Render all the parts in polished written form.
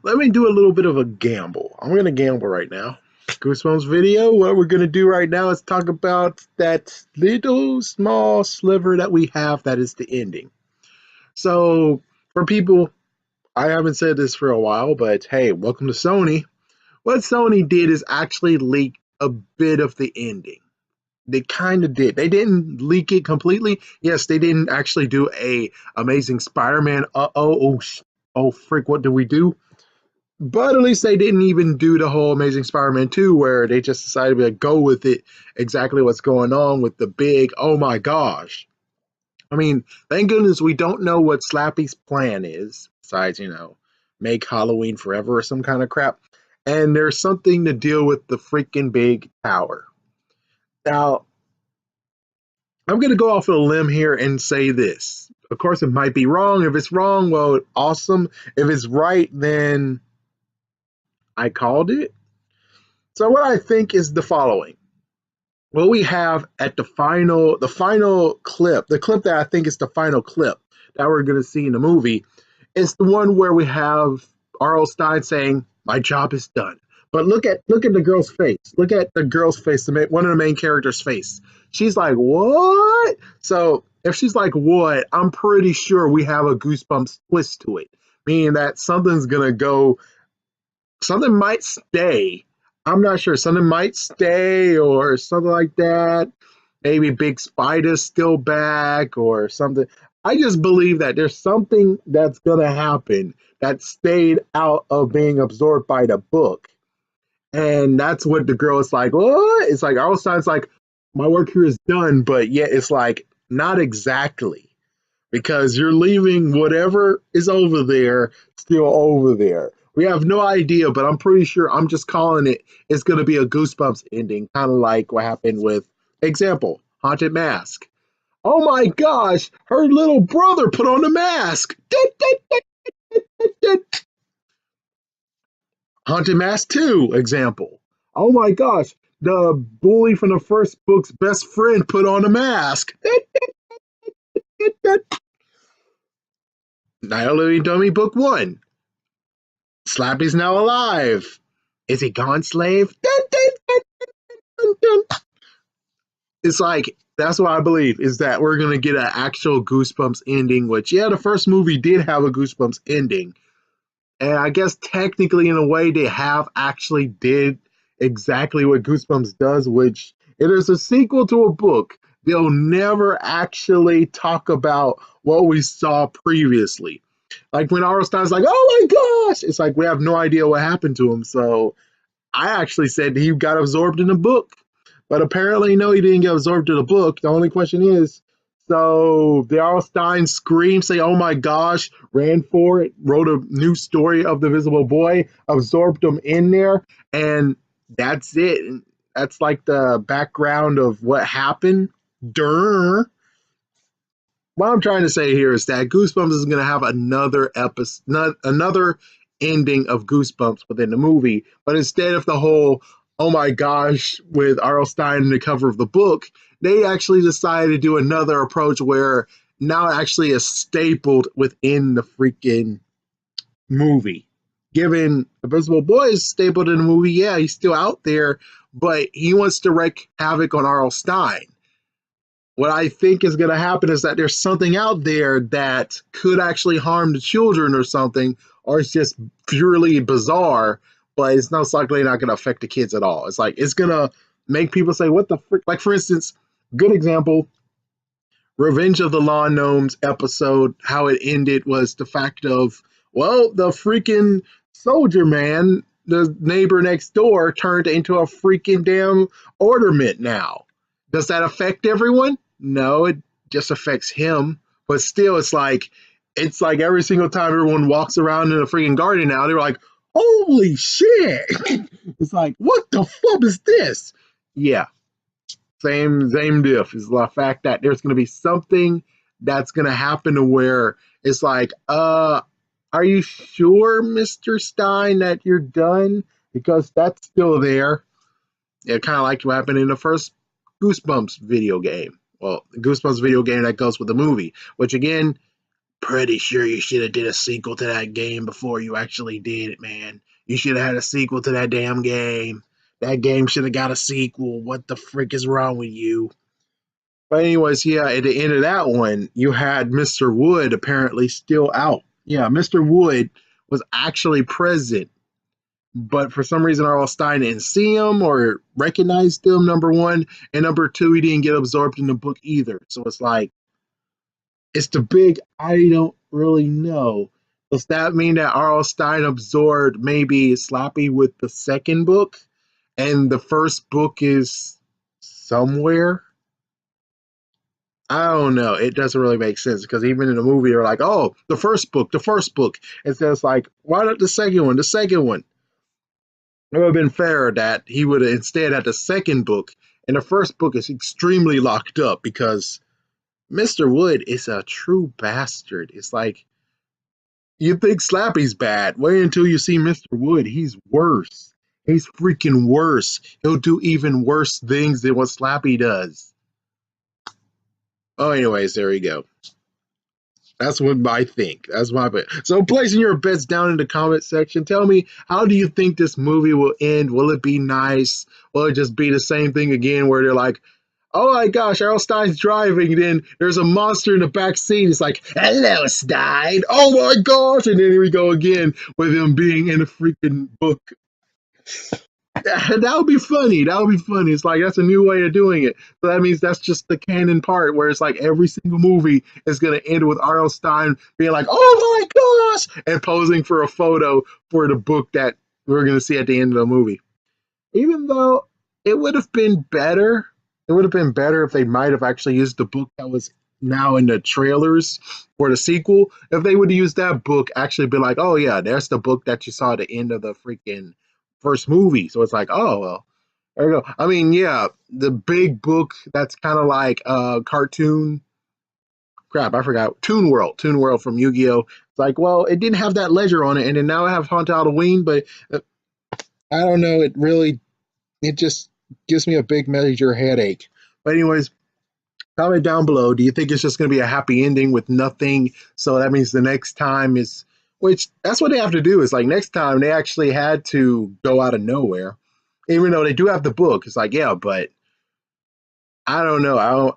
let me do a little bit of a gamble. I'm going to gamble right now. Goosebumps video. What we're going to do right now is talk about that little small sliver that we have that is the ending. So, for people, I haven't said this for a while, but hey, welcome to Sony. What Sony did is actually leak a bit of the ending. They kind of did. They didn't leak it completely. Yes, they didn't actually do a Amazing Spider-Man. Oh, frick! What did we do? But at least they didn't even do the whole Amazing Spider-Man 2 where they just decided to go with it exactly what's going on with the big oh my gosh. I mean, thank goodness we don't know what Slappy's plan is, besides, make Halloween forever or some kind of crap. And there's something to deal with the freaking big tower. Now, I'm going to go off of a limb here and say this. Of course, it might be wrong. If it's wrong, well, awesome. If it's right, then I called it. So what I think is the following. What we have at the final clip, the clip that I think is the final clip that we're going to see in the movie, is the one where we have R.L. Stein saying, "My job is done." But look at the girl's face. Look at the girl's face, one of the main characters' face. She's like, "What?" So if she's like, "What?" I'm pretty sure we have a Goosebumps twist to it, meaning that something's gonna go, something might stay. I'm not sure. Something might stay or something like that. Maybe Big Spider's still back or something. I just believe that there's something that's going to happen that stayed out of being absorbed by the book. And that's what the girl is like, what? It's like, Arlstein's like, my work here is done, but yet it's like, not exactly. Because you're leaving whatever is over there still over there. We have no idea, but I'm pretty sure I'm just calling it. It's going to be a Goosebumps ending, kind of like what happened with, example, Haunted Mask. Oh my gosh, her little brother put on the mask. Haunted Mask 2, example. Oh my gosh, the bully from the first book's best friend put on a mask. Night of the Living Dummy Book 1. Slappy's now alive. Is he gone, slave? Dun, dun, dun, dun, dun. It's like, that's what I believe, is that we're going to get an actual Goosebumps ending, which, yeah, the first movie did have a Goosebumps ending. And I guess technically, in a way, they have actually did exactly what Goosebumps does, which it is a sequel to a book. They'll never actually talk about what we saw previously. Like when Arlstein's like, oh my gosh, it's like we have no idea what happened to him. So I actually said he got absorbed in the book, but apparently, no, he didn't get absorbed in the book. The only question is, so the Arlstein scream, say, oh my gosh, ran for it, wrote a new story of the Visible Boy, absorbed him in there, and that's it. That's like the background of what happened. Durr. What I'm trying to say here is that Goosebumps is going to have another episode, another ending of Goosebumps within the movie, but instead of the whole "oh my gosh" with R.L. Stein in the cover of the book, they actually decided to do another approach where now it actually is stapled within the freaking movie. Given Invisible Boy is stapled in the movie, yeah, he's still out there, but he wants to wreak havoc on R.L. Stein. What I think is going to happen is that there's something out there that could actually harm the children or something, or it's just purely bizarre, but it's most likely not going to affect the kids at all. It's like, it's going to make people say, what the frick? Like, for instance, good example, Revenge of the Lawn Gnomes episode, how it ended was the fact of, well, the freaking soldier man, the neighbor next door, turned into a freaking damn ornament now. Does that affect everyone? No, it just affects him. But still, it's like every single time everyone walks around in a freaking garden now, they're like, holy shit. It's like, what the fuck is this? Yeah. Same diff. Is the fact that there's gonna be something that's gonna happen to where it's like, are you sure, Mr. Stein, that you're done? Because that's still there. It kind of like what happened in the first Goosebumps video game. Well, the Goosebumps video game that goes with the movie, which again, Pretty sure you should have did a sequel to that game before you actually did it, man. You should have had a sequel to that damn game. That game should have got a sequel. What the frick is wrong with you? But anyways, yeah, at the end of that one, you had Mr. Wood apparently still out. Yeah, Mr. Wood was actually present, but for some reason R.L. Stein didn't see him or recognize him, number one. And number two, he didn't get absorbed in the book either. So it's like, it's the big I don't really know. Does that mean that R.L. Stein absorbed maybe Slappy with the second book? And the first book is somewhere? I don't know. It doesn't really make sense because even in the movie, they're like, "Oh, the first book, the first book." It's just like, why not the second one? The second one. It would have been fairer that he would have instead had the second book, and the first book is extremely locked up because Mr. Wood is a true bastard. It's like you think Slappy's bad. Wait until you see Mr. Wood. He's worse. He's freaking worse. He'll do even worse things than what Slappy does. Oh, anyways, there we go. That's what I think. That's my bet. So placing your bets down in the comment section. Tell me, how do you think this movie will end? Will it be nice? Will it just be the same thing again where they're like, oh my gosh, Errol Stein's driving, then there's a monster in the back seat. It's like, hello, Stein. Oh my gosh. And then here we go again with him being in a freaking book. That would be funny. That would be funny. It's like that's a new way of doing it. So that means that's just the canon part where it's like every single movie is going to end with R.L. Stein being like, "Oh my gosh," and posing for a photo for the book that we're going to see at the end of the movie. Even though it would have been better, it would have been better if they might have actually used the book that was now in the trailers for the sequel. If they would have used that book, actually be like, "Oh yeah, there's the book that you saw at the end of the freaking first movie." So it's like, oh well, there you go. I mean, yeah, the big book that's kind of like cartoon. Crap, I forgot. Toon World from Yu-Gi-Oh. It's like, well, it didn't have that ledger on it, and then now I have Haunted Halloween, but I don't know. It just gives me a big major headache. But anyways, comment down below. Do you think it's just going to be a happy ending with nothing? So that means the next time is, which that's what they have to do. Is like next time they actually had to go out of nowhere, even though they do have the book. It's like yeah, but I don't know. I don't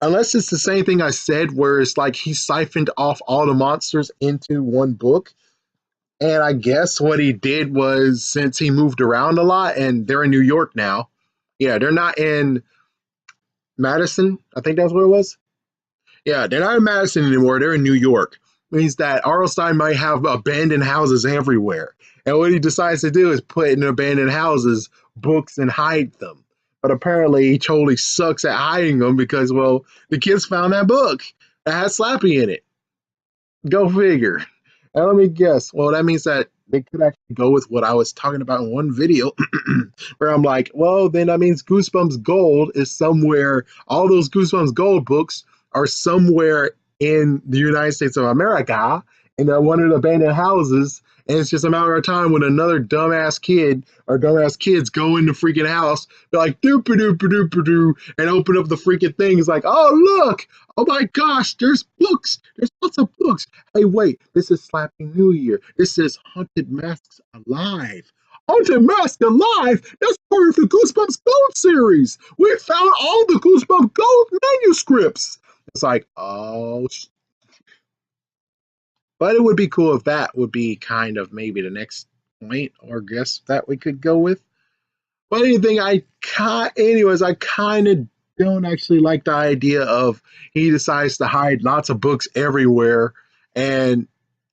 unless it's the same thing I said, where it's like he siphoned off all the monsters into one book. And I guess what he did was since he moved around a lot and they're in New York now. Yeah, they're not in Madison. I think that's what it was. Yeah, they're not in Madison anymore. They're in New York. Means that Arlstein might have abandoned houses everywhere. And what he decides to do is put in abandoned houses books and hide them. But apparently he totally sucks at hiding them because, well, the kids found that book that had Slappy in it. Go figure. And let me guess. Well, that means that they could actually go with what I was talking about in one video, where I'm like, well, then that means Goosebumps Gold is somewhere. All those Goosebumps Gold books are somewhere in the United States of America, in one of the abandoned houses. And it's just a matter of time when another dumbass kid or dumbass kids go in the freaking house, they're like, doop doop doop doop, and open up the freaking thing. It's like, oh, look, oh my gosh, there's books. There's lots of books. Hey, wait, this is Slappy New Year. This is Haunted Masks Alive. Haunted Mask Alive? That's part of the Goosebumps Gold series. We found all the Goosebumps Gold manuscripts. It's like, oh, but it would be cool if that would be kind of maybe the next point or guess that we could go with. But anything anyways, I kind of don't actually like the idea of he decides to hide lots of books everywhere, and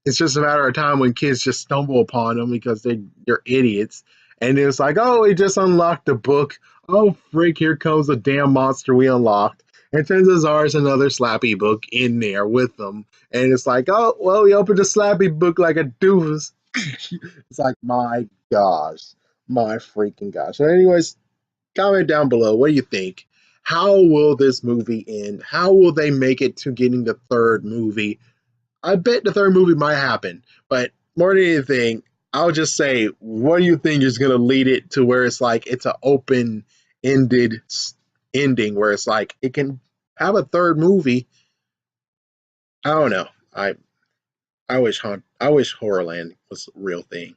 it's just a matter of time when kids just stumble upon them because they're idiots, and it's like, oh, we just unlocked the book. Oh, freak! Here comes the damn monster we unlocked. And turns out there's another Slappy book in there with them, and it's like, oh, well, we opened the Slappy book like a doofus. It's like, my gosh. My freaking gosh. So, anyways, comment down below. What do you think? How will this movie end? How will they make it to getting the third movie? I bet the third movie might happen, but more than anything, I'll just say, what do you think is going to lead it to where it's like it's an open ended ending where it's like it can have a third movie? I don't know. I I wish Horrorland was a real thing.